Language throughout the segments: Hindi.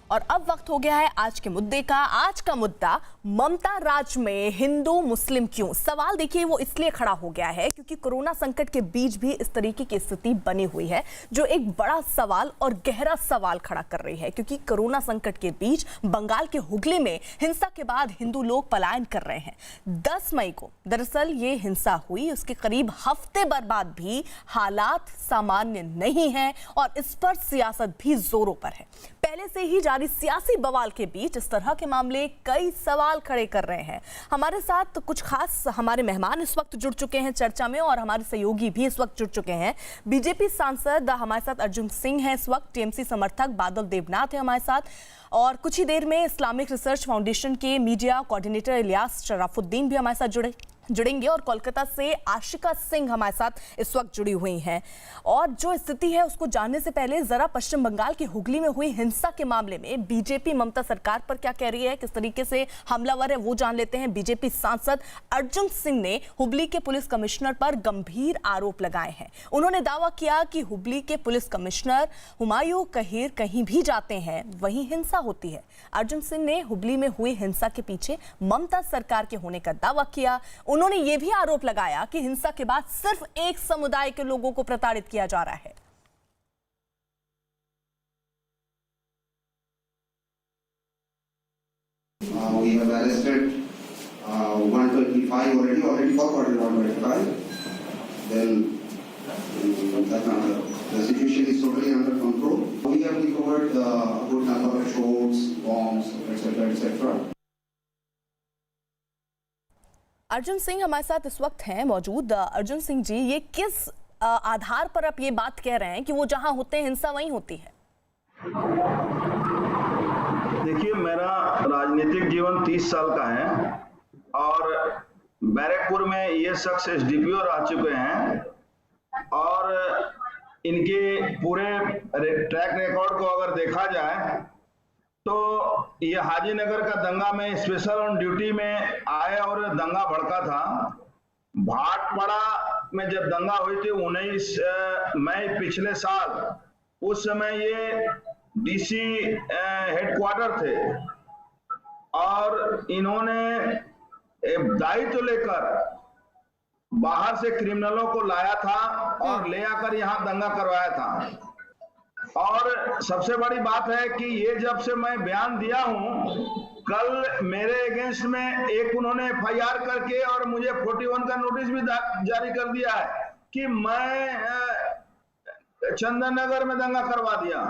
और अब वक्त हो गया है आज के मुद्दे का। आज का मुद्दा ममता राज में हिंदू मुस्लिम क्यों। सवाल देखिए वो इसलिए खड़ा हो गया है क्योंकि कोरोना संकट के बीच भी इस तरीके की स्थिति बनी हुई है जो एक बड़ा सवाल और गहरा सवाल खड़ा कर रही है। क्योंकि कोरोना संकट के बीच बंगाल के हुगली में हिंसा के बाद हिंदू लोग पलायन कर रहे हैं। 10 मई को दरअसल ये हिंसा हुई, उसके करीब हफ्ते भर बाद भी हालात सामान्य नहीं है और इस पर सियासत भी जोरों पर है। पहले से ही जारी सियासी बवाल के बीच इस तरह के मामले कई सवाल खड़े कर रहे हैं। हमारे साथ कुछ खास हमारे मेहमान इस वक्त जुड़ चुके हैं चर्चा में और हमारे सहयोगी भी इस वक्त जुड़ चुके हैं। बीजेपी सांसद हमारे साथ अर्जुन सिंह हैं, इस वक्त टीएमसी समर्थक बादल देवनाथ है हमारे साथ, और कुछ ही देर में इस्लामिक रिसर्च फाउंडेशन के मीडिया कोऑर्डिनेटर इलियास शराफुद्दीन भी हमारे साथ जुड़ेंगे और कोलकाता से आशिका सिंह हमारे साथ इस वक्त जुड़ी हुई हैं। और जो स्थिति है उसको जानने से पहले जरा पश्चिम बंगाल के हुगली में हुई हिंसा के मामले में बीजेपी ममता सरकार पर क्या कह रही है, किस तरीके से हमलावर है वो जान लेते हैं। बीजेपी सांसद अर्जुन सिंह ने हुबली के पुलिस कमिश्नर पर गंभीर आरोप लगाए हैं। उन्होंने दावा किया कि हुबली के पुलिस कमिश्नर हुमायूं कहीर कहीं भी जाते हैं वहीं हिंसा होती है। अर्जुन सिंह ने हुबली में हुई हिंसा के पीछे ममता सरकार के होने का दावा किया। उन्होंने यह भी आरोप लगाया कि हिंसा के बाद सिर्फ एक समुदाय के लोगों को प्रताड़ित किया जा रहा है। We have arrested 125 already forwarded 125. Then the situation is totally under control. We have recovered a good number of shots, bombs, etc., etc. Arjun Singh हमारे साथ इस वक्त हैं मौजूद। अर्जुन सिंह जी, ये किस आधार पर आप ये बात कह रहे हैं कि वो जहां होते हैं हिंसा वहीं होती है? देखिए, मेरा राजनीतिक जीवन 30 साल का है और बैरकपुर में ये शख्स एसडीपीओ रह चुके हैं और इनके पूरे ट्रैक रिकॉर्ड को अगर देखा जाए तो ये हाजीनगर का दंगा में स्पेशल ऑन ड्यूटी में आए और दंगा भड़का था। भाटपाड़ा में जब दंगा हुई थी 19 मई पिछले साल, उस समय ये डीसी हेडक्वार्टर थे और इन्होंने दायित्व लेकर बाहर से क्रिमिनलों को लाया था और ले आकर यहाँ दंगा करवाया था। और सबसे बड़ी बात है कि ये जब से मैं बयान दिया हूं, कल मेरे अगेंस्ट में एक उन्होंने एफआईआर करके और मुझे 41 का नोटिस भी जारी कर दिया है कि मैं चंदन नगर में दंगा करवा दिया।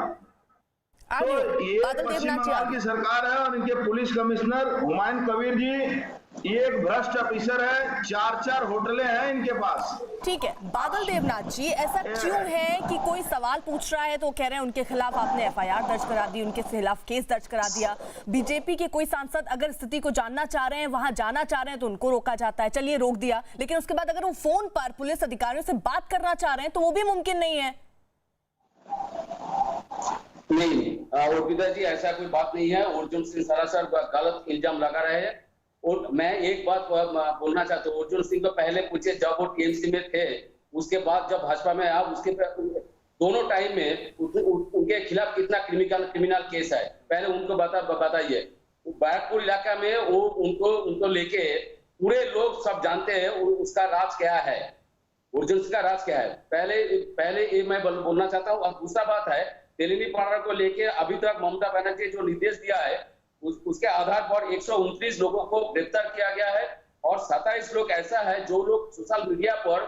तो ये पश्चिम बंगाल की सरकार है और इनके पुलिस कमिश्नर हुमायूं कबीर जी ये एक भ्रष्ट ऑफिसर है। 4 होटलें हैं इनके पास। ठीक है बादल देवनाथ जी, ऐसा क्यों है कि कोई सवाल पूछ रहा है तो कह रहे हैं उनके खिलाफ आपने एफआईआर दर्ज करा दी, उनके खिलाफ केस दर्ज करा दिया। बीजेपी के कोई सांसद अगर स्थिति को जानना चाह रहे हैं, वहां जाना चाह रहे हैं तो उनको रोका जाता है, चलिए रोक दिया, लेकिन उसके बाद अगर वो फोन पर पुलिस अधिकारियों से बात करना चाह रहे हैं तो वो भी मुमकिन नहीं है। नहीं अर्पिता जी, ऐसा कोई बात नहीं है। अर्जुन सिंह सरासर गलत इल्जाम लगा रहे हैं। और मैं एक बात बोलना चाहता हूँ, अर्जुन सिंह को पहले पूछे जब वो टीएमसी में थे, उसके बाद जब भाजपा में आया, उसके दोनों टाइम में उनके खिलाफ कितना क्रिमिनल केस है, पहले उनको बताइए। बैरकपुर इलाका में वो उनको लेके पूरे लोग सब जानते हैं उसका राज क्या है, अर्जुन सिंह का राज क्या है। पहले ये मैं बोलना चाहता हूँ। और दूसरा बात है, तेलिनी पाड़ा को लेके अभी तक ममता बनर्जी जो निर्देश दिया है उसके आधार पर 129 लोगों को गिरफ्तार किया गया है और 27 लोग ऐसा है जो लोग सोशल मीडिया पर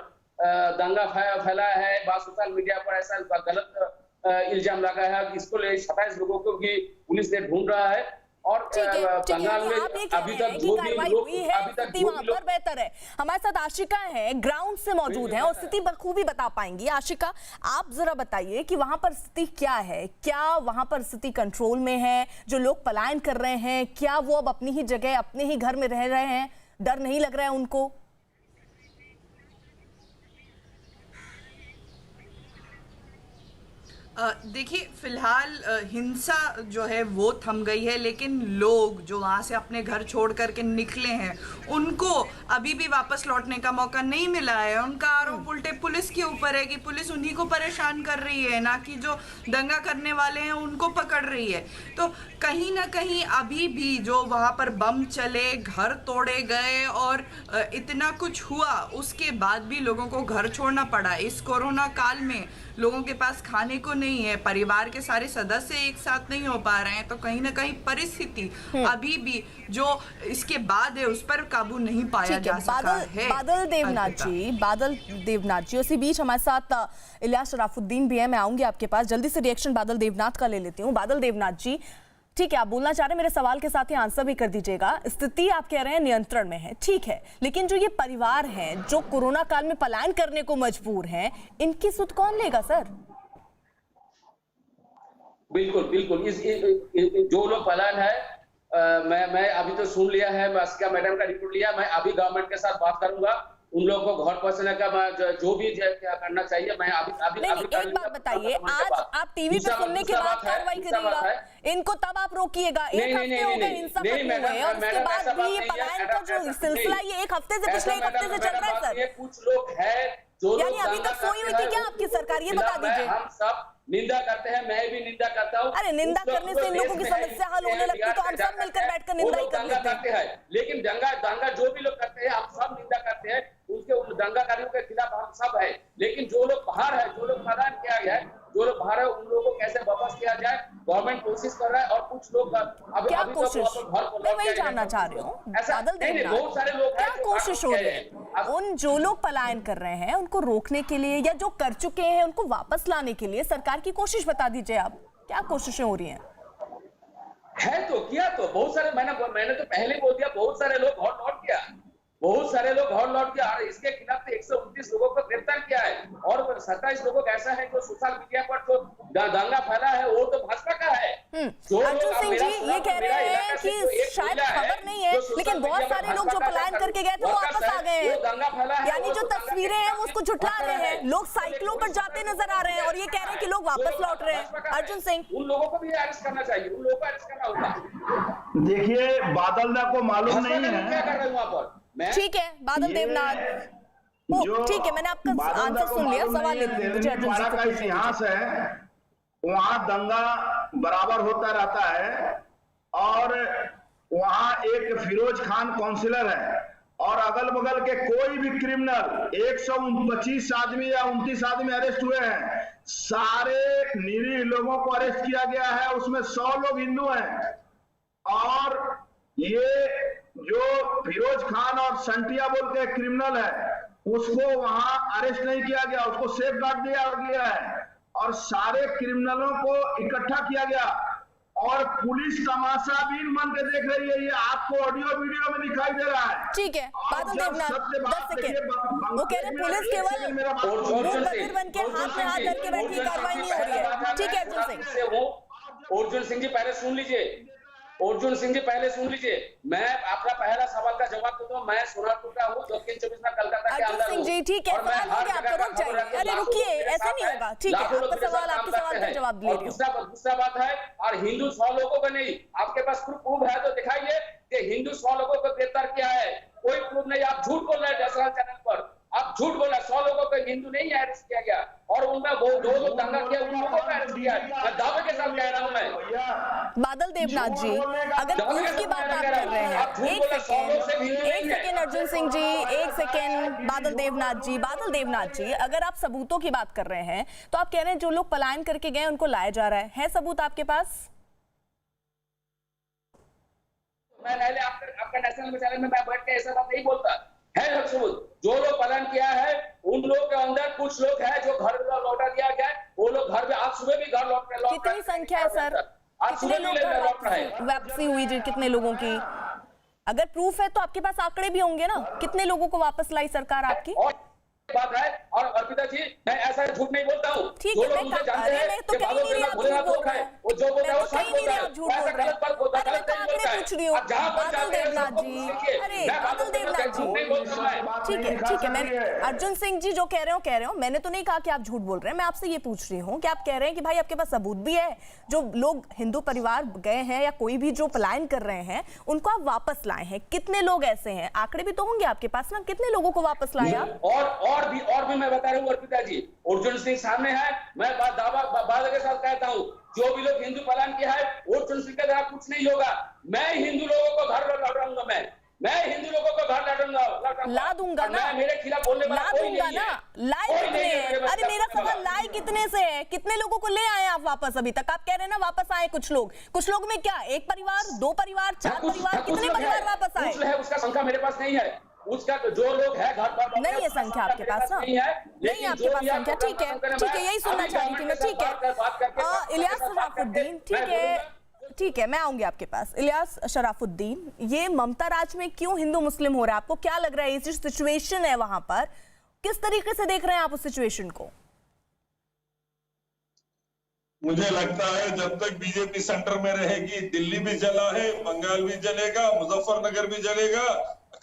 दंगा फैलाया है, सोशल मीडिया पर ऐसा गलत इल्जाम लगाया है। इसको ले 27 लोगों को भी पुलिस ने ढूंढ रहा है और बंगाल में अभी तक जो भी लोग बेहतर है। हमारे साथ आशिका है, ग्राउंड से मौजूद है और स्थिति बखूबी बता पाएंगी। आशिका, आप जरा बताइए कि वहां पर स्थिति क्या है, क्या वहां पर स्थिति कंट्रोल में है? जो लोग पलायन कर रहे हैं क्या वो अब अपनी ही जगह अपने ही घर में रह रहे हैं, डर नहीं लग रहा है उनको? देखिए फिलहाल हिंसा जो है वो थम गई है, लेकिन लोग जो वहाँ से अपने घर छोड़ करके निकले हैं उनको अभी भी वापस लौटने का मौका नहीं मिला है। उनका आरोप उल्टे पुलिस के ऊपर है कि पुलिस उन्हीं को परेशान कर रही है, ना कि जो दंगा करने वाले हैं उनको पकड़ रही है। तो कहीं ना कहीं अभी भी जो वहाँ पर बम चले, घर तोड़े गए और इतना कुछ हुआ, उसके बाद भी लोगों को घर छोड़ना पड़ा। इस कोरोना काल में लोगों के पास खाने को नहीं है, परिवार के सारे सदस्य एक साथ नहीं हो पा रहे हैं, तो कहीं ना कहीं परिस्थिति अभी भी जो इसके बाद है उस पर काबू नहीं पाया जा सका है। बादल देवनाथ जी उसी बीच हमारे साथ इलियास शराफुद्दीन भी है। मैं आऊंगी आपके पास, जल्दी से रिएक्शन बादल देवनाथ का ले लेती हूँ। बादल देवनाथ जी, ठीक है, आप बोलना चाह रहे हैं, मेरे सवाल के साथ ही आंसर भी कर दीजिएगा। स्थिति आप कह रहे हैं नियंत्रण में है, ठीक है, लेकिन जो ये परिवार हैं जो कोरोना काल में पलायन करने को मजबूर हैं, इनकी सुध कौन लेगा सर? बिल्कुल बिल्कुल, इस जो लोग पलायन है, मैं अभी तो सुन लिया है, मास्का मैडम का रिपोर्ट लिया, मैं अभी गवर्नमेंट के साथ बात करूंगा, उन लोगों को घर पहुंचने का जो भी क्या करना चाहिए मैं अभी नहीं, एक बात बताइए, आज आप टीवी पे सुनने के बाद कार्रवाई करिएगा, इनको तब आप रोकिएगा। एक हफ्ते हो गए हिंसा खत्म हुए और उसके बाद भी ये पलायन का जो सिलसिला ये एक हफ्ते से, पिछले एक हफ्ते से चल रहा है सर। कुछ लोग हैं जो यानी अभी तक सोई हुई थी क्या आपकी सरकार, ये बता दीजिए। हम सब निंदा करते हैं, मैं भी निंदा करता हूँ। अरे निंदा करने से इन लोगों की समस्या हल होने लगती तो हम सब मिलकर बैठकर निंदा ही कर लेते हैं। लेकिन दंगा जो भी लोग करते हैं हम सब निंदा करते हैं, उसके दंगाकारियों के खिलाफ हम सब है। लेकिन जो लोग बाहर है, जो लोग पलायन किया गया है, जो लोग बाहर है, उन लोगों को कैसे वापस किया जाए, गवर्नमेंट कोशिश कर रहा है। और कुछ लोग क्या कोशिश, मैं वही जानना चाह रही हूँ बादल देवनाथ, बहुत सारे लोग क्या कोशिश हो रही है उन जो लोग पलायन कर रहे हैं उनको रोकने के लिए, या जो कर चुके हैं उनको वापस लाने के लिए सरकार की कोशिश बता दीजिए आप, क्या कोशिशें हो रही हैं? है तो किया तो बहुत सारे, मैंने तो पहले बोल दिया, बहुत सारे लोग घर लौट गया, बहुत सारे लोग घर लौट गया। और इसके खिलाफ 129 लोगों को गिरफ्तार किया है और 27 लोगों का ऐसा है जो सोशल मीडिया पर जो दंगा फैला है वो तो भाजपा का है। अर्जुन सिंह जी ये कह रहे हैं कि शायद खबर नहीं है, लेकिन बहुत सारे लोग जो पलायन करके गए थे वो वापस आ गए हैं, यानी जो तस्वीरें हैं वो उसको झुठला रहे हैं। लोग साइकिलों पर जाते नजर आ रहे हैं और ये कह रहे हैं कि लोग वापस लौट रहे हैं। अर्जुन सिंह, उन लोगों को भी अरेस्ट करना चाहिए, उन लोगों को अरेस्ट करना होगा। देखिए बादल दा को मालूम नहीं है क्या कर रहे हैं वहां पर। ठीक है बादल देवनाथ, ठीक है, मैंने आपका आंसर सुन लिया, सवाल ले लीजिए। अर्जुन सिंह का इतिहास है, वहां दंगा बराबर होता रहता है और वहां एक फिरोज खान काउंसिलर है और अगल बगल के कोई भी क्रिमिनल 125 आदमी या 29 आदमी अरेस्ट हुए हैं, सारे निरीह लोगों को अरेस्ट किया गया है, उसमें 100 लोग हिंदू हैं। और ये जो फिरोज खान और संटिया बोल के क्रिमिनल है उसको वहां अरेस्ट नहीं किया गया, उसको सेफ गार्ड दिया गया है और सारे क्रिमिनलों को इकट्ठा किया गया और पुलिस तमाशाबीन बन के देख रही है। ये आपको ऑडियो वीडियो में दिखाई दे रहा है। ठीक है बादल देवनाथ, 10 सेकेंड, वो कह रहे पुलिस केवल बधिर बन के हाथ में हाथ धर के बैठी, कार्रवाई नहीं हो रही है। ठीक है अर्जुन सिंह। अर्जुन सिंह जी पहले सुन लीजिए, अर्जुन सिंह जी पहले सुन लीजिए, मैं आपका पहला सवाल का जवाब देता हूँ। मैं सोनापुर का हूँ, दक्षिण 24 में कलकत्ता के अंदर हूँ। जी ठीक है, सवाल हो गया, आपका रुक जाइए। अरे रुकिए, ऐसे नहीं होगा। ठीक है, आपका सवाल, आपके सवाल का जवाब ले रही हूँ। दूसरा बात है, और हिंदू 100 लोगों को नहीं, आपके पास प्रूफ है तो दिखाइए कि हिंदू 100 लोगों को गिरफ्तार किया है। कोई प्रूफ नहीं, आप झूठ बोल रहे हैं नेशनल चैनल पर, आप झूठ बोल रहे हैं। 100 लोगों को हिंदू नहीं अरेस्ट किया गया और उनमें वो दो लोग दंगा किया, उन लोगों को अरेस्ट किया है। मैं दावे के साथ कह रहा हूं। मैं बादल देवनाथ जी, अगर प्रूफ की बात आप कर रहे हैं, एक सेकेंड अर्जुन सिंह जी, एक सेकेंड बादल देवनाथ जी। बादल देवनाथ जी, अगर आप सबूतों की बात कर रहे हैं तो आप कह रहे हैं जो लोग पलायन करके गए उनको लाया जा रहा है सबूत आपके पास? मैं पहले आपका नेशनल चैनल में मैं बैठ के ऐसा बात नहीं बोलता है। सबूत जो लोग पलायन किया है उन लोगों के अंदर कुछ लोग हैं जो घर लौटा दिया गया, वो लोग घर में आज सुबह भी घर लौट रहे। कितनी संख्या है सर, कितने लोग वापसी हुई जी, कितने लोगों की? अगर प्रूफ है तो आपके पास आंकड़े भी होंगे ना, कितने लोगों को वापस लाई सरकार आपकी? बात है। और अर्पिता जी, मैं ऐसा झूठ नहीं बोलता हूँ। ठीक है, मैं तो कहीं नहीं रही आप झूठ बोल रहे हैं, वो जो बोलता है वो सच बोलता है, ऐसा गलत बात बोलता है, गलत नहीं बोलता है। पूछ रही हूँ जहां पर बादल जाते हैं देवनाथ सबको जी, देखिए, अरे मैं बादल बात देवनाथ झूठ नहीं जी, बोलता मैं। ठीक है मैंने अर्जुन सिंह जी जो कह रहे हो मैंने तो नहीं कहा कि आप झूठ बोल रहे हैं, मैं आपसे ये पूछ रही हूँ कि आप कह रहे हैं कि भाई आपके पास सबूत भी है, जो लोग हिंदू परिवार गए हैं या कोई भी जो पलायन कर रहे हैं उनको आप वापस लाए हैं, कितने लोग ऐसे हैं, आंकड़े भी तो होंगे आपके पास ना, कितने लोगों को वापस लाए आप? और भी मैं बता रहा हूँ अर्पिता जी, अर्जुन सिंह सामने है, मैं दावा बादल के साथ कहता हूँ, जो भी लोग हिंदू पलायन किया है अर्जुन सिंह के द्वारा कुछ नहीं होगा। मैं हिंदू लोगों को घर लौटाऊंगा, मैं हिंदू लोगों को घर लौटाऊंगा, ला दूंगा ना, मेरे खिलाफ बोलने वाला ला कोई दूंगा नहीं ना, है। लाए कोई कितने नहीं है हैं? मेरे अरे मेरा बच्चे सवाल लाए कितने से है, कितने लोगों को ले आए आप वापस? अभी तक आप कह रहे हैं ना वापस आए कुछ लोग में क्या एक परिवार, दो परिवार, चार परिवार, कितने परिवार वापस आए? कुछ है, उसका संख्या मेरे पास नहीं है, उसका जो लोग है घर पर नहीं है संख्या आपके पास ना, नहीं है, नहीं आपके पास संख्या, ठीक है यही सुनना चाह रही थी मैं, ठीक है इलियास शराफुद्दीन, ठीक है मैं आऊंगी आपके पास। इलियास शराफुद्दीन, ये ममता राज में क्यों हिंदू मुस्लिम हो रहा है, आपको क्या लग रहा है, ये जो सिचुएशन है वहां पर किस तरीके से देख रहे हैं आप उस सिचुएशन को? मुझे लगता है जब तक बीजेपी सेंटर में रहेगी, दिल्ली भी जला है, बंगाल भी जलेगा, मुजफ्फरनगर भी जलेगा,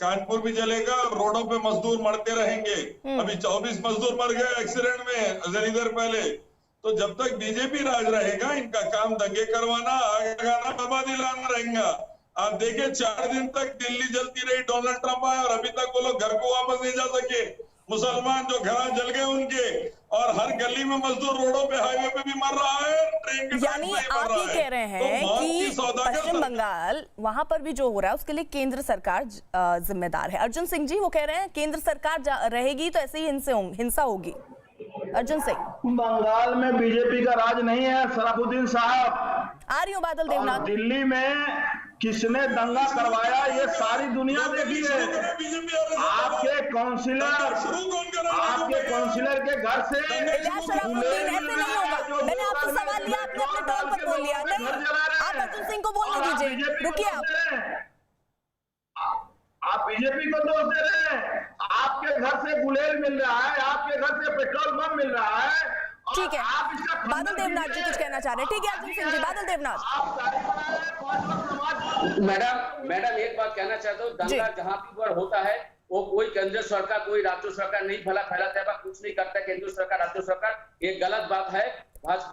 कानपुर भी जलेगा, रोडों पे मजदूर मरते रहेंगे। अभी 24 मजदूर मर गए एक्सीडेंट में जरी देर पहले। तो जब तक बीजेपी राज रहेगा, इनका काम दंगे करवाना, आगाना, आबादी लाना रहेगा। आप देखिए 4 दिन तक दिल्ली जलती रही, डोनाल्ड ट्रंप आया और अभी तक वो लोग घर को वापस नहीं जा सके। मुसलमान जो घर जल गए उनके, और हर गली में मजदूर रोडों पे, हाईवे पे भी मर रहा है, ट्रेन के यानी आप ये कह रहे हैं कि पश्चिम बंगाल वहां पर भी जो हो रहा है उसके लिए केंद्र सरकार जिम्मेदार है। अर्जुन सिंह जी वो कह रहे हैं केंद्र सरकार रहेगी तो ऐसे ही हिंसा होगी। अर्जुन सिंह, बंगाल में बीजेपी का राज नहीं है शराफुद्दीन साहब। आ रही हूँ बादल देवनाथ। दिल्ली में किसने दंगा करवाया ये सारी दुनिया देखी है। आपके काउंसिलर के घर से इलियास शराफुद्दीन, ऐसे नहीं होगा, मैंने आपसे सवाल लिया, आपने अपने टोन पर बोल लिया। नहीं, आप अर्जुन सिंह को बोलने दीजिए, रुकिए आप बीजेपी को दोष दे रहे हैं। आपके घर से गुलेल मिल रहा है, आपके घर से पेट्रोल बम मिल रहा है। ठीक है, बादल देवनाथ जी कुछ कहना चाह रहे हैं, ठीक है अर्जुन सिंह जी, बादल देवनाथ। मैडम एक बात कहना चाहता हूँ, दंगा जहाँ भी होता है वो कोई केंद्र सरकार, कोई राज्य सरकार नहीं फैलाता है, कुछ नहीं करता केंद्र सरकार राज्य सरकार, ये गलत बात है।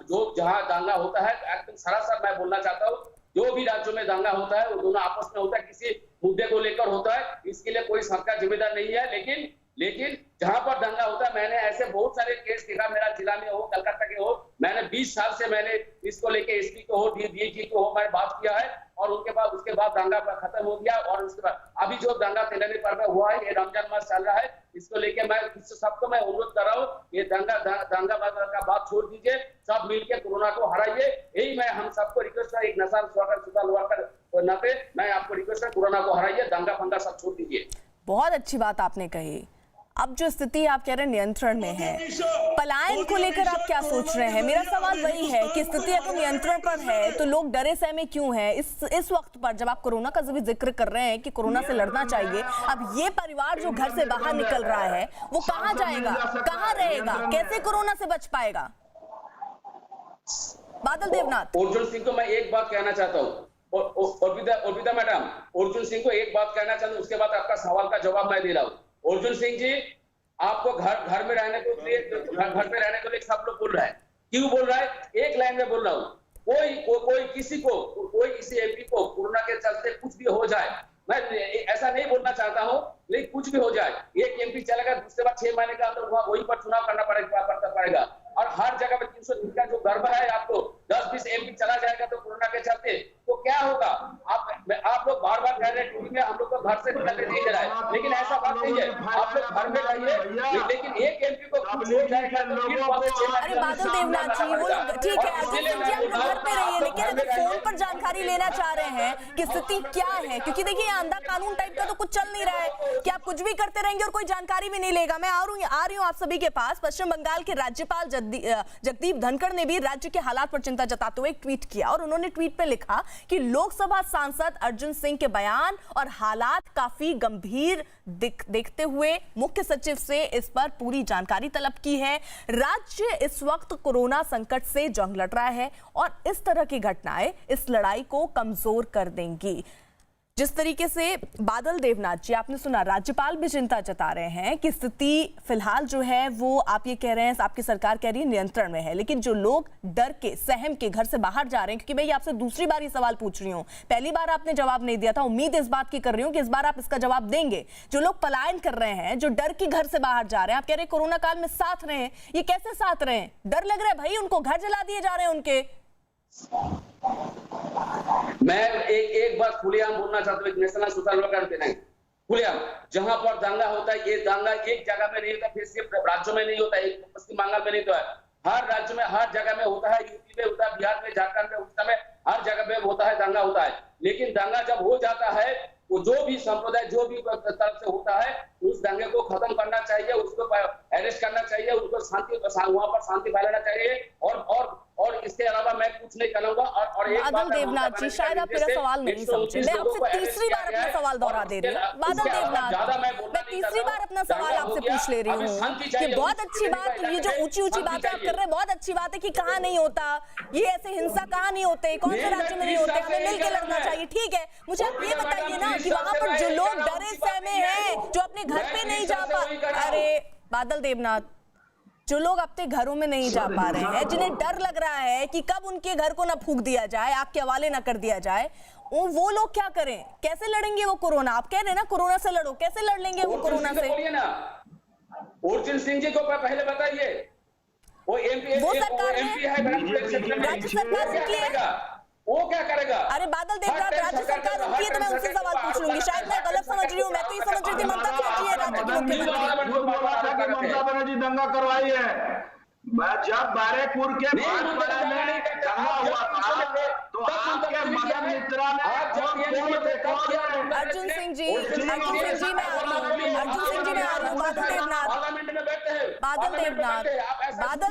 जो जहाँ दंगा होता है एकदम सरासर मैं बोलना चाहता हूँ, जो भी राज्यों में दंगा होता है वो दोनों आपस में होता है, किसी मुद्दे को लेकर होता है, इसके लिए कोई सरकार जिम्मेदार नहीं है। लेकिन जहां पर दंगा होता है, मैंने ऐसे बहुत सारे केस देखा, मेरा जिला में हो, कलकत्ता के हो, मैंने 20 साल से मैंने इसको लेके एसपी को हो, डीजी को हो, मैंने बात किया है, और उसके बाद दंगा खत्म हो गया। और उसके बाद अभी जो दंगा तेलंगाना पर हुआ है, ये रमजान मास चल रहा है, इसको लेके मैं सबको मैं अनुरोध कर रहा हूँ, ये दंगा का बात छोड़ दीजिए, सब मिलकर कोरोना को हराइए। यही मैं हम सबको रिक्वेस्ट है, एक नशा सुधार नाते मैं आपको रिक्वेस्ट है, कोरोना को हराइए, दंगा फंगा सब छोड़ दीजिए। बहुत अच्छी बात आपने कही। अब जो स्थिति आप कह रहे हैं नियंत्रण में है, पलायन को लेकर आप क्या सोच रहे हैं? मेरा सवाल वही है कि स्थिति अगर नियंत्रण पर है तो लोग डरे सहमे क्यों हैं? इस वक्त पर जब आप कोरोना का भी जिक्र कर रहे हैं कि कोरोना से लड़ना चाहिए, अब ये परिवार जो घर से बाहर निकल रहा है वो कहाँ जाएगा, कहाँ रहेगा, कैसे कोरोना से बच पाएगा? बादल देवनाथ। अर्जुन सिंह को मैं एक बात कहना चाहता हूँ, अर्पिता मैडम, अर्जुन सिंह को एक बात कहना चाहता हूँ, उसके बाद आपका सवाल का जवाब मैं दे रहा हूँ। अर्जुन सिंह जी, आपको घर में रहने के लिए सब लोग बोल रहा है, क्यों बोल रहा है? एक लाइन में बोल रहा हूँ, कोई किसी एमपी को कोरोना के चलते कुछ भी हो जाए, मैं ऐसा नहीं बोलना चाहता हूँ, लेकिन कुछ भी हो जाए, एक एमपी चलेगा, दूसरे बाद 6 महीने के अंदर वहीं पर चुनाव करना पड़ेगा। और हर जगह पे 300 का जो गर्व है आपको, 10-20 एमपी चला जाएगा तो कोरोना के चलते तो क्या होगा? आप लोग बार कह रहे हैं टीवी में हम लोग को घर से निकलने नहीं दे रहा है, लेकिन ऐसा बात नहीं है, आप लोग घर में रहिए, लेकिन एक एमपी को छोड़ जाएगा तो अरे बादल देवनाथ जी, वो ठीक है अर्जुन सिंह जी, आप लोग घर पे रहिए, लेकिन अगर फोन पर जानकारी लेना चाह रहे हैं कि स्थिति क्या है, क्योंकि देखिए अंधा कानून टाइप का तो कुछ चल नहीं रहा है कि आप कुछ भी करते रहेंगे और कोई जानकारी भी नहीं लेगा। मैं आ रही हूँ आप सभी के पास। पश्चिम बंगाल के राज्यपाल जगदीप धनखड़ ने भी राज्य के हालात पर चिंता जताते हुए एक ट्वीट किया, और उन्होंने ट्वीट पे लिखा कि लोकसभा सांसद अर्जुन सिंह के बयान और हालात काफी गंभीर देखते हुए मुख्य सचिव से इस पर पूरी जानकारी तलब की है। राज्य इस वक्त कोरोना संकट से जंग लड़ रहा है और इस तरह की घटनाएं इस लड़ाई को कमजोर कर देंगी। जिस तरीके से बादल देवनाथ जी आपने सुना, राज्यपाल भी चिंता जता रहे हैं कि स्थिति फिलहाल जो है वो आप ये कह रहे हैं, आपकी सरकार कह रही है नियंत्रण में है, लेकिन जो लोग डर के सहम के घर से बाहर जा रहे हैं, क्योंकि मैं आपसे दूसरी बार ये सवाल पूछ रही हूँ, पहली बार आपने जवाब नहीं दिया था, उम्मीद इस बात की कर रही हूँ कि इस बार आप इसका जवाब देंगे। जो लोग पलायन कर रहे हैं, जो डर के घर से बाहर जा रहे हैं, आप कह रहे हैं कोरोना काल में साथ रहे, ये कैसे साथ रहे? डर लग रहा है भाई, उनको घर जला दिए जा रहे हैं उनके। मैं एक बात खुलेआम बोलना चाहता हूँ, एक नेशनल सोशल वर्कर के नहीं, खुलेआम जहां पर दंगा होता है, ये दंगा एक जगह में नहीं होता, फिर सिर्फ राज्यों में नहीं होता है, पश्चिम बंगाल में नहीं होता है, हर राज्य में हर जगह में होता है, यूपी में होता है, बिहार में, झारखंड में, उड़ीसा में, हर जगह में होता है, दंगा होता है। लेकिन दंगा जब हो जाता है, वो जो भी संप्रदाय जो भी तरफ से होता है, उस दंगे को खत्म करना चाहिए, उसको अरेस्ट करना चाहिए, उनको शांति, वहां पर शांति फैलाना चाहिए। और इसके अलावा मैं कुछ नहीं कहूंगा। और एक बादल देवनाथ जी, शायद आप मेरा सवाल नहीं समझे, मैं आपसे तीसरी बार अपना सवाल दोहरा दे रही हूँ। बादल देवनाथ, मैं तीसरी बार अपना सवाल आपसे पूछ ले रही हूँ कि बहुत अच्छी बात, ये जो ऊंची ऊंची बातें आप कर रहे हैं, बहुत अच्छी बात है कि कहाँ नहीं होता, ये ऐसे हिंसा कहाँ नहीं होते, कौन से राज्य में नहीं होते, हमें मिलकर लड़ना चाहिए, ठीक है। मुझे आप ये बताइए ना कि वहां पर जो लोग डरे सहमे हैं, जो अपने घर पे नहीं जा पा, अरे बादल देवनाथ, जो लोग अपने घरों में नहीं जा पा रहे हैं, जिन्हें डर लग रहा है कि कब उनके घर को ना फूंक दिया जाए, आग के हवाले ना कर दिया जाए, वो लोग क्या करें? कैसे लड़ेंगे वो कोरोना? आप कह रहे हैं ना कोरोना से लड़ो, कैसे लड़ लेंगे वो कोरोना से? अर्जुन सिंह जी को पहले बताइए, वो एमपी, वो सरकार एमपी है, राज्य सरकार उनकी है, वो क्या करेगा? अरे बादल देवनाथ, राज्य सरकार उनकी है, तो मैं उनसे सवाल पूछ लूंगी। शायद मैं गलत समझ रही हूँ, मैं तो ये समझ रही थी ममता बनर्जी है राज्य की मुख्यमंत्री। ममता बनर्जी दंगा करवाई है। जब बैरेकपुर के भाटपाड़ा में दंगा हुआ था, तो आपके मदन मित्रा ने अर्जुन सिंह जी, मैं आ रही हूँ। बादल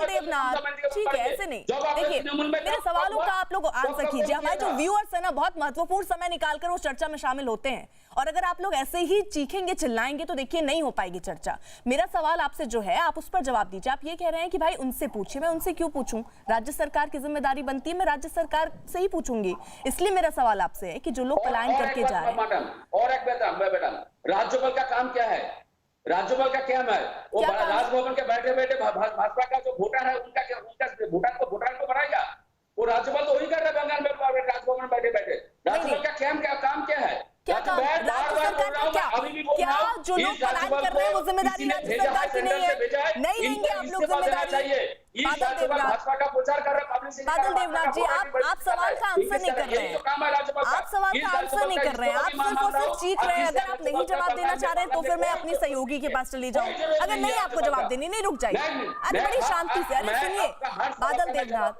देवनाथ, ठीक है, ऐसे नहीं। देखिए, मेरे सवालों का आप लोग आंसर कीजिए। हमारे जो व्यूअर्स है ना, बहुत महत्वपूर्ण समय निकालकर वो चर्चा में शामिल होते हैं, और अगर आप लोग ऐसे ही चीखेंगे, चिल्लाएंगे, तो देखिए नहीं हो पाएगी चर्चा। मेरा सवाल आपसे जो है, आप उस पर जवाब दीजिए। आप ये कह रहे हैं कि भाई उनसे पूछिए, मैं उनसे क्यों पूछूं? राज्य सरकार की जिम्मेदारी बनती है, मैं राज्य सरकार से ही पूछूंगी। इसलिए मेरा सवाल आपसे है कि जो लोग पलायन करके जा रहे हैं, और एक मैडम, राज्यपाल का काम क्या है? राज्यपाल का क्या है? वो राजभवन के बैठे बैठे भाजपा का जो वोटर है, उनका वोटर को बढ़ाएगा। वो राज्यपाल तो वही कर रहे बंगाल में, राजभवन में बैठे बैठे। राज्यपाल का काम क्या है? क्या काम? राज्य सरकार का क्या जो लोग पलायन कर रहे हैं, वो जिम्मेदारी राज्य सरकार की नहीं है? नहीं लेंगे आप लोग जिम्मेदारी? बादल देवनाथ जी, आप सवाल का आंसर नहीं कर रहे हैं, आप सवाल का आंसर नहीं कर रहे हैं, आप सिर्फ और सिर्फ चीख रहे हैं। अगर आप नहीं जवाब देना चाह रहे हैं, तो फिर मैं अपनी सहयोगी के पास चली जाऊं। अगर नहीं आपको जवाब देनी, नहीं, रुक जाइए, अरे बड़ी शांति से। अरे सुनिए बादल देवनाथ,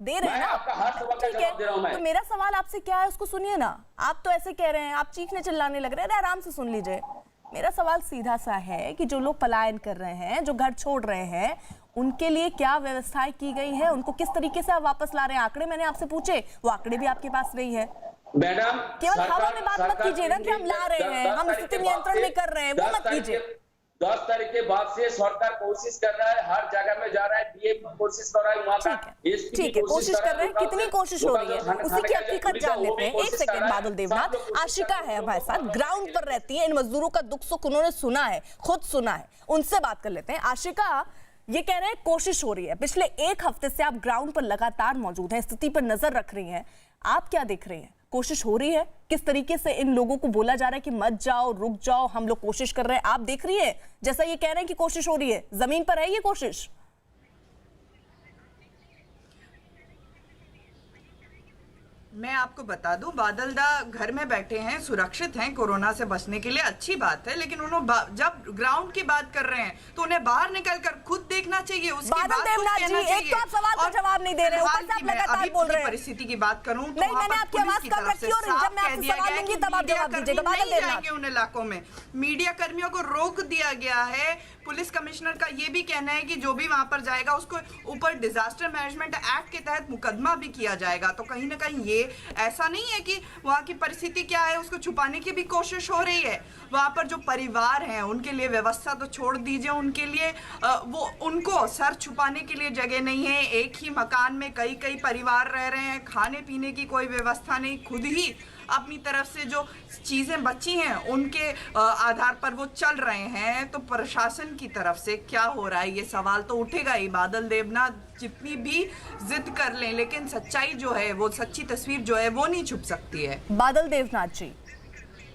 दे रहे हैं ना, ठीक है, तो मेरा सवाल आपसे क्या है उसको सुनिए ना। आप तो ऐसे कह रहे हैं, आप चीखने चिल्लाने लग रहे हैं, आराम से सुन लीजिए। मेरा सवाल सीधा सा है कि जो लोग पलायन कर रहे हैं, जो घर छोड़ रहे हैं, उनके लिए क्या व्यवस्थाएं की गई है? उनको किस तरीके से आप वापस ला रहे हैं? आंकड़े मैंने आपसे पूछे, वो आंकड़े भी आपके पास नहीं है। मैडम, केवल हवा में बात मत कीजिए ना कि हम ला रहे हैं, हम स्थिति नियंत्रण में कर रहे हैं, वो मत कीजिए। 10 तारीख के बाद से सरकार कोशिश कर रहा है, हर जगह में जा रहा है, डीएम कोशिश कर रहा है, वहां का ठीक है, कोशिश कर रहे हैं, कितनी कोशिश हो रही है उसी की हकीकत जान लेते हैं। एक सेकंड बादल देवनाथ, आशिका है हमारे साथ, ग्राउंड पर रहती है, इन मजदूरों का दुख सुख उन्होंने सुना है, खुद सुना है, उनसे बात कर लेते हैं। आशिका, ये कह रहे हैं कोशिश हो रही है, पिछले एक हफ्ते से आप ग्राउंड पर लगातार मौजूद हैं, स्थिति पर नजर रख रही हैं, आप क्या देख रही हैं? कोशिश हो रही है? किस तरीके से इन लोगों को बोला जा रहा है कि मत जाओ, रुक जाओ, हम लोग कोशिश कर रहे हैं, आप देख रही है? जैसा ये कह रहे हैं कि कोशिश हो रही है, जमीन पर है ये कोशिश? मैं आपको बता दूं, बादल दा घर में बैठे हैं, सुरक्षित हैं कोरोना से बचने के लिए, अच्छी बात है, लेकिन उन्होंने जब ग्राउंड की बात कर रहे हैं तो उन्हें बाहर निकलकर खुद देखना चाहिए, उसकी बात कहना चाहिए। एक तो आप सवाल का जवाब नहीं दे रहे हो, ऊपर से आप लगातार बोल रहे हैं। परिस्थिति की बात करूं तो नहीं, मैंने आपकी आवाज कम रखी और जब मैं आपसे सवाल लूंगी तब आप जवाब दीजिएगा। बादल देवनाथ, उन इलाकों में मीडिया कर्मियों को रोक दिया गया है, पुलिस कमिश्नर का ये भी कहना है कि जो भी वहां पर जाएगा उसको ऊपर डिजास्टर मैनेजमेंट एक्ट के तहत मुकदमा भी किया जाएगा। तो कहीं ना कहीं ये ऐसा नहीं है कि वहाँ की परिस्थिति क्या है उसको छुपाने की भी कोशिश हो रही है। वहाँ पर जो परिवार हैं उनके लिए व्यवस्था तो छोड़ दीजिए, उनके लिए वो उनको सर छुपाने के लिए जगह नहीं है। एक ही मकान में कई कई परिवार रह रहे हैं, खाने पीने की कोई व्यवस्था नहीं, खुद ही अपनी तरफ से जो चीजें बची हैं उनके आधार पर वो चल रहे हैं। तो प्रशासन की तरफ से क्या हो रहा है ये सवाल तो उठेगा ही। बादल देवनाथ जितनी भी जिद कर लें लेकिन सच्चाई जो है वो सच्ची तस्वीर जो है वो नहीं छुप सकती है। बादल देवनाथ जी,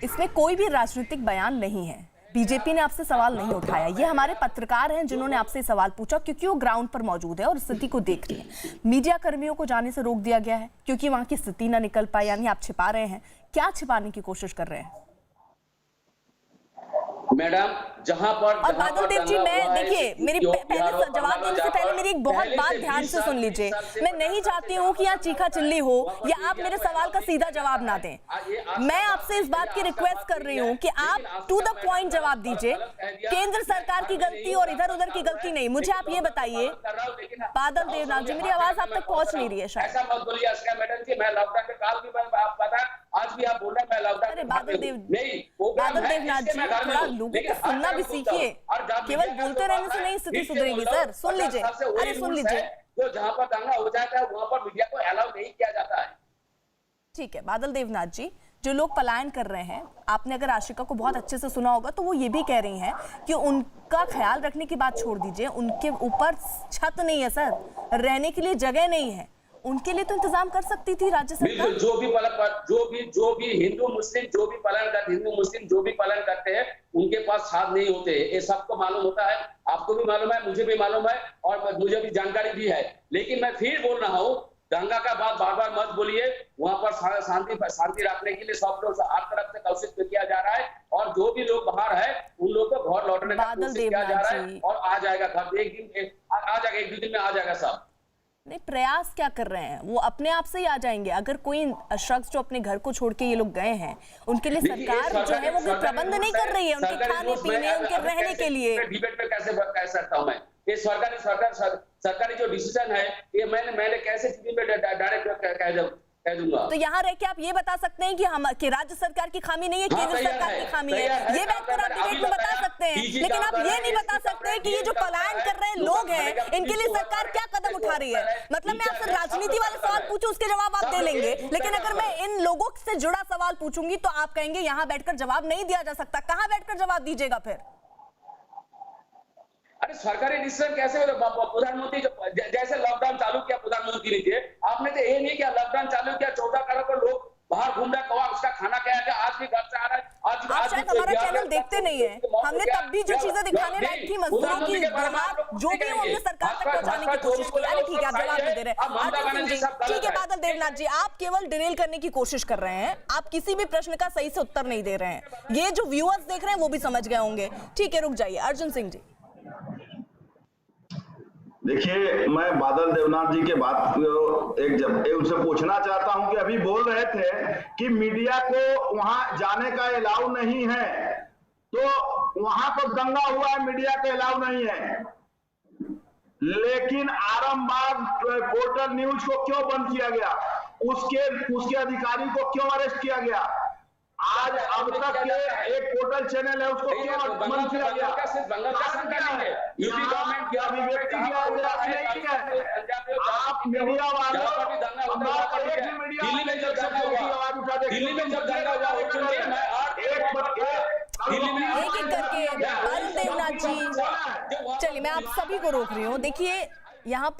इसमें कोई भी राजनीतिक बयान नहीं है। बीजेपी ने आपसे सवाल नहीं उठाया, ये हमारे पत्रकार हैं जिन्होंने आपसे सवाल पूछा क्योंकि वो ग्राउंड पर मौजूद है और स्थिति को देख रही है। मीडिया कर्मियों को जाने से रोक दिया गया है क्योंकि वहां की स्थिति ना निकल पाए, यानी आप छिपा रहे हैं। क्या छिपाने की कोशिश कर रहे हैं मैडम? जहां पर और बादल देव जी, मैं देखिए मेरी पहले जवाब देने से पहले मेरी एक बहुत बात ध्यान से सुन लीजिए। मैं नहीं चाहती हूँ कि यहाँ चीखा चिल्ली हो या आप मेरे सवाल का सीधा जवाब ना दें। मैं आपसे इस बात की रिक्वेस्ट कर रही हूँ कि आप टू द पॉइंट जवाब दीजिए। केंद्र सरकार की गलती और इधर उधर की गलती नहीं। मुझे आप ये बताइए बादल देवनाथ जी, मेरी आवाज आप तक पहुंच नहीं रही है शायद। ऐसा मत बोलिए मैडम जी, मैं लॉकडाउन के काल भी पता, आज भी आप बोल रहे हैं मैं लॉकडाउन। अरे बादल देवनाथ जी, थोड़ा लोगों को सुनना भी सीखिए, केवल बोलते रहने से नहीं स्थिति सुधरेगी सर। सुन लीजिए, अरे सुन लीजिए। तो जहां पर दंगा हो जाता है वहां पर मीडिया को अलाउ नहीं किया जाता है। ठीक है बादल देवनाथ जी, जो लोग पलायन कर रहे हैं, आपने अगर आशिका को बहुत अच्छे से सुना होगा तो वो ये भी कह रही हैं कि उनका ख्याल रखने की बात छोड़ दीजिए, उनके ऊपर छत नहीं है सर, रहने के लिए जगह नहीं है, उनके लिए तो इंतजाम कर सकती थी राज्य सरकार। जो भी हिंदू मुस्लिम जो भी पालन करते हैं उनके पास साथ नहीं होते, ये सबको मालूम होता है। आपको भी मालूम है, मुझे भी मालूम है और मुझे भी जानकारी भी है। लेकिन मैं फिर बोल रहा हूँ, दंगा का बात बार बार मत बोलिए। वहां पर शांति रखने के लिए सब लोग हर तरफ से कोशिश किया जा रहा है और जो भी लोग बाहर है उन लोग को घर लौटने का कोशिश किया जा रहा है और आ जाएगा घर, एक दो दिन में आ जाएगा सब। नहीं, प्रयास क्या कर रहे हैं, वो अपने आप से ही आ जाएंगे। अगर कोई शख्स जो अपने घर को छोड़ के ये लोग गए हैं, उनके लिए सरकार जो है वो कोई प्रबंध नहीं कर रही है उनके खाने पीने, उनके रहने के लिए। डिबेट में कैसे कह सकता हूं मैं? ये सरकारी जो डिसीजन है ये मैंने कैसे टीवी में डायरेक्ट कह दूंगा? तो यहाँ रह के आप ये बता सकते हैं कि राज्य सरकार की खामी नहीं है, केंद्र सरकार की खामी है, ये बैठकर आप डिबेट में बता सकते हैं। लेकिन आप ये नहीं बता सकते कि ये जो पलायन कर रहे लोग हैं इनके लिए सरकार क्या कदम उठा रही है। मतलब मैं आपसे राजनीति वाले सवाल पूछूं उसके जवाब आप दे लेंगे, लेकिन अगर मैं इन लोगों से जुड़ा सवाल पूछूंगी तो आप कहेंगे यहाँ बैठकर जवाब नहीं दिया जा सकता। कहाँ बैठकर जवाब दीजिएगा फिर? अरे सरकारी डिसीजन कैसे? प्रधानमंत्री जैसे लॉकडाउन चालू किया प्रधानमंत्री ने, आपने तो ये नहीं किया। लॉकडाउन चालू किया, 14 करोड़ को लोग बाहर घूम रहा, कौवा उसका खाना क्या है, आज भी घर से आ रहा है। आप शायद हमारा चैनल देखते नहीं है, हमने तब भी जो चीजें दिखाने लायक थी मजदूरों की राहत जो भी हमने सरकार तक पहुंचाने की कोशिश की। अरे ठीक है, आप जवाब नहीं दे रहे। ठीक है बादल देवनाथ जी, आप केवल डिरेल करने की कोशिश कर रहे हैं, आप किसी भी प्रश्न का सही से उत्तर नहीं दे रहे हैं। ये जो व्यूअर्स देख रहे हैं वो भी समझ गए होंगे। ठीक है, रुक जाइए। अर्जुन सिंह जी, देखिए, मैं बादल देवनाथ जी के बात एक उनसे पूछना चाहता हूं कि अभी बोल रहे थे कि मीडिया को वहां जाने का अलाउ नहीं है, तो वहां पर दंगा हुआ है, मीडिया का अलाउ नहीं है, लेकिन आरामबाग पोर्टल न्यूज को क्यों बंद किया गया? उसके अधिकारी को क्यों अरेस्ट किया गया? आज अब तक के एक पोर्टल चैनल है उसको क्यों बंद किया गया? अभिव्यक्ति की आजादी नहीं है। आप मीडिया वालों दिल्ली में जब दंगा हुआ, दिल्ली में जब दंगा हुआ, एक एक करके बादल देवनाथ जी, चलिए मैं आप सभी को रोक रही हूँ। देखिए यहाँ पर